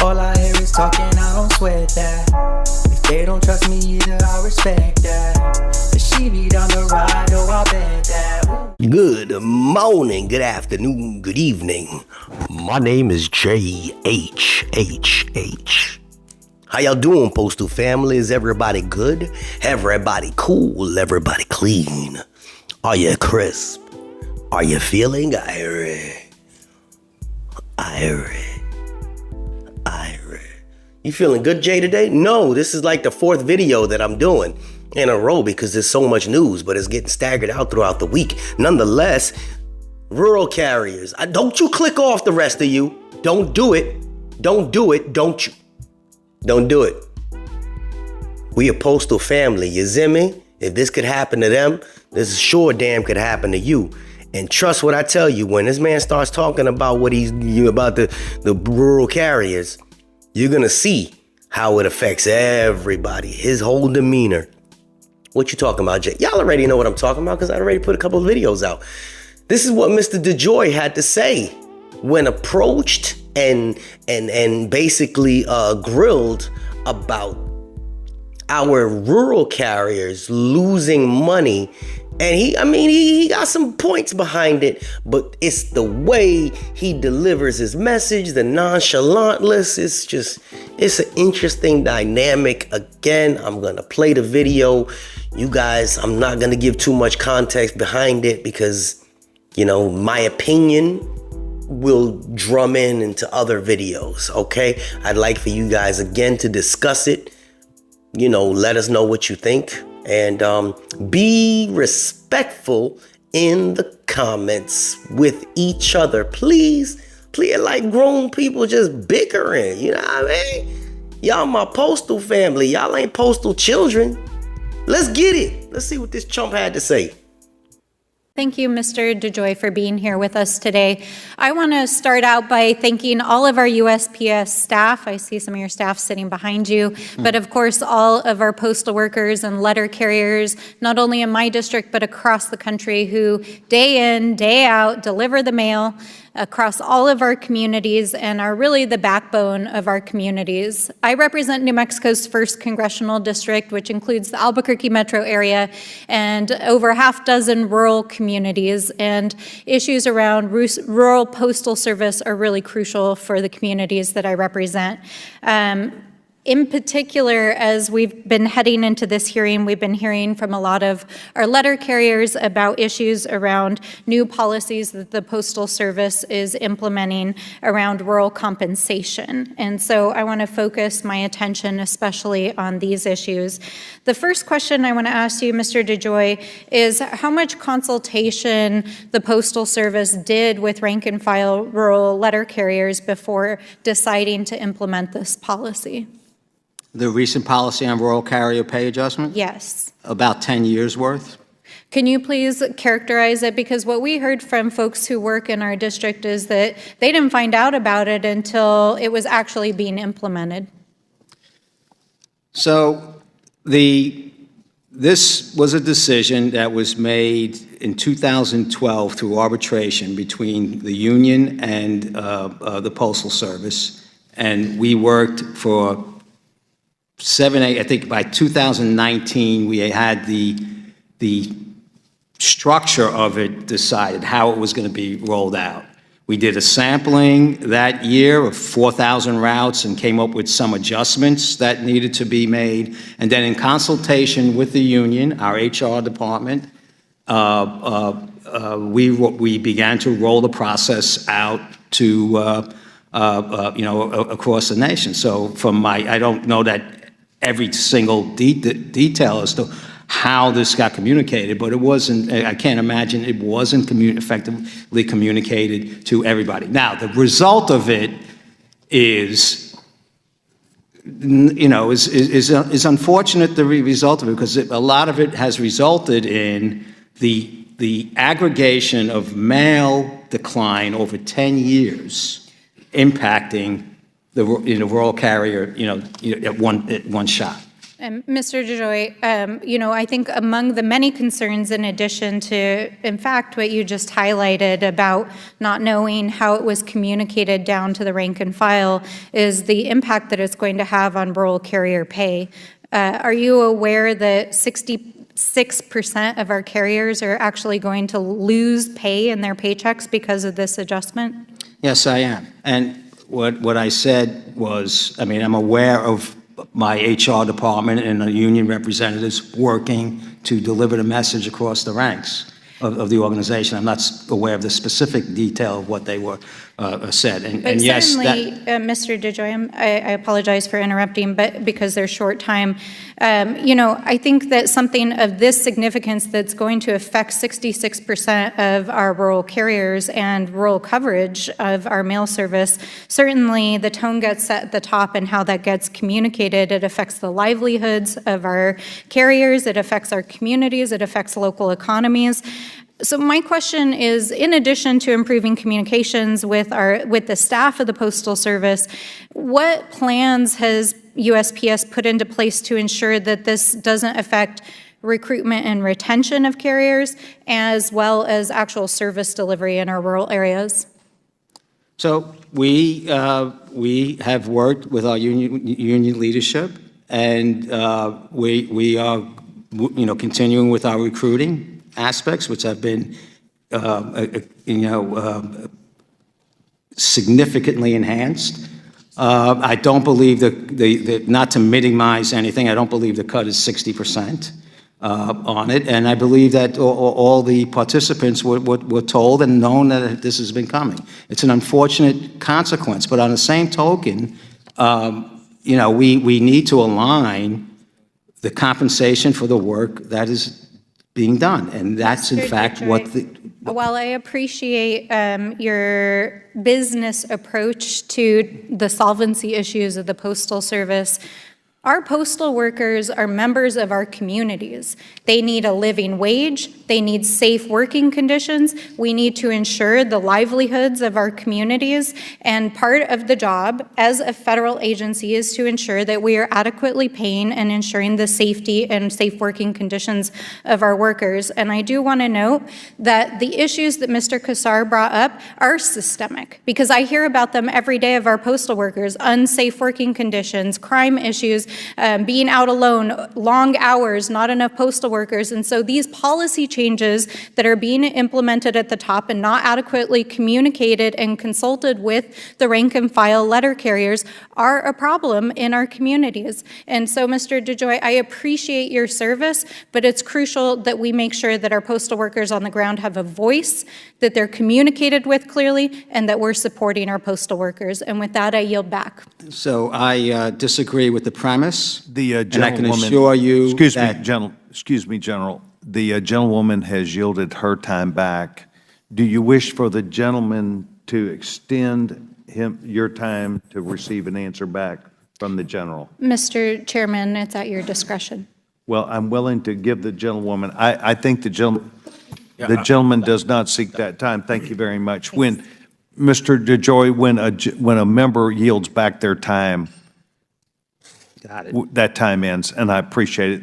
All I hear is talking, I don't sweat that. If they don't trust me either, I respect that. But she be down the ride, oh, I bet that. Good morning, good afternoon, good evening. My name is JHHH. How y'all doing, Postal family? Is everybody good? Everybody cool? Everybody clean? Are you crisp? Are you feeling irie? You feeling good, Jay, today? No, this is like the 4th video that I'm doing in a row because there's so much news, but it's getting staggered out throughout the week. Nonetheless, rural carriers. Don't you click off, the rest of you. Don't do it. Don't do it. Don't you. Don't do it. We a postal family, you see me? If this could happen to them, this sure damn could happen to you. And trust what I tell you, when this man starts talking about what about the rural carriers, you're gonna see how it affects everybody, his whole demeanor. What you talking about, Jay? Y'all already know what I'm talking about because I already put a couple of videos out. This is what Mr. Dejoy had to say when approached and basically grilled about our rural carriers losing money. And he got some points behind it, but it's the way he delivers his message, the nonchalantness. It's an interesting dynamic. Again, I'm gonna play the video. You guys, I'm not gonna give too much context behind it because, my opinion will drum into other videos, okay? I'd like for you guys, again, to discuss it. Let us know what you think. And be respectful in the comments with each other. Please, like grown people just bickering. You know what I mean? Y'all my postal family. Y'all ain't postal children. Let's get it. Let's see what this chump had to say. Thank you, Mr. Dejoy, for being here with us today. I want to start out by thanking all of our USPS staff. I see some of your staff sitting behind you, but of course, all of our postal workers and letter carriers, not only in my district, but across the country, who day in, day out, deliver the mail across all of our communities and are really the backbone of our communities. I represent New Mexico's 1st Congressional District, which includes the Albuquerque metro area and over half dozen rural communities, and issues around rural postal service are really crucial for the communities that I represent. In particular, as we've been heading into this hearing, we've been hearing from a lot of our letter carriers about issues around new policies that the Postal Service is implementing around rural compensation. And so I want to focus my attention especially on these issues. The first question I want to ask you, Mr. Dejoy, is how much consultation the Postal Service did with rank and file rural letter carriers before deciding to implement this policy? The recent policy on rural carrier pay adjustment? Yes. About 10 years worth. Can you please characterize it? Because what we heard from folks who work in our district is that they didn't find out about it until it was actually being implemented. So this was a decision that was made in 2012 through arbitration between the union and the Postal Service. And we worked for 7, 8, I think by 2019, we had the structure of it decided, how it was going to be rolled out. We did a sampling that year of 4,000 routes and came up with some adjustments that needed to be made. And then in consultation with the union, our HR department, we began to roll the process out to, across the nation. So I don't know that every single detail as to how this got communicated, but it wasn't, I can't imagine it wasn't effectively communicated to everybody. Now, the result of it is unfortunate, the result of it, because a lot of it has resulted in the aggregation of mail decline over 10 years impacting the rural carrier, at one shot. Mr. Dejoy, you know, I think among the many concerns, in addition to, in fact, what you just highlighted about not knowing how it was communicated down to the rank and file, is the impact that it's going to have on rural carrier pay. Are you aware that 66% of our carriers are actually going to lose pay in their paychecks because of this adjustment? Yes, I am. And what I said was, I mean, I'm aware of my HR department and the union representatives working to deliver the message across the ranks of the organization. I'm not aware of the specific detail of what they were said. And yes, certainly, Mr. Dejoy, I apologize for interrupting, but because there's short time, you know, I think that something of this significance that's going to affect 66% of our rural carriers and rural coverage of our mail service, certainly the tone gets set at the top and how that gets communicated. It affects the livelihoods of our carriers, it affects our communities, it affects local economies. So my question is, in addition to improving communications with the staff of the Postal Service, what plans has USPS put into place to ensure that this doesn't affect recruitment and retention of carriers, as well as actual service delivery in our rural areas? So we have worked with our union leadership, and we are, you know, continuing with our recruiting aspects, which have been, significantly enhanced. I don't believe that, not to minimize anything, I don't believe the cut is 60% on it, and I believe that all the participants were told and known that this has been coming. It's an unfortunate consequence, but on the same token, you know, we need to align the compensation for the work that is being done, and that's in fact what the... While I appreciate your business approach to the solvency issues of the Postal Service, our postal workers are members of our communities. They need a living wage. They need safe working conditions. We need to ensure the livelihoods of our communities. And part of the job as a federal agency is to ensure that we are adequately paying and ensuring the safety and safe working conditions of our workers. And I do want to note that the issues that Mr. Kassar brought up are systemic, because I hear about them every day of our postal workers: unsafe working conditions, crime issues, being out alone, long hours, not enough postal workers. And so these policy changes that are being implemented at the top and not adequately communicated and consulted with the rank and file letter carriers are a problem in our communities. And so, Mr. Dejoy, I appreciate your service, but it's crucial that we make sure that our postal workers on the ground have a voice, that they're communicated with clearly, and that we're supporting our postal workers. And with that, I yield back. So I disagree with the premise. The and I can gentlewoman, assure you excuse me, General. The gentlewoman has yielded her time back. Do you wish for the gentleman to extend your time to receive an answer back from the general? Mr. Chairman, it's at your discretion. Well, I'm willing to give the gentlewoman. I think the gentleman does not seek that time. Thank you very much. When Mr. Dejoy, when a member yields back their time, got it. That time ends, and I appreciate it.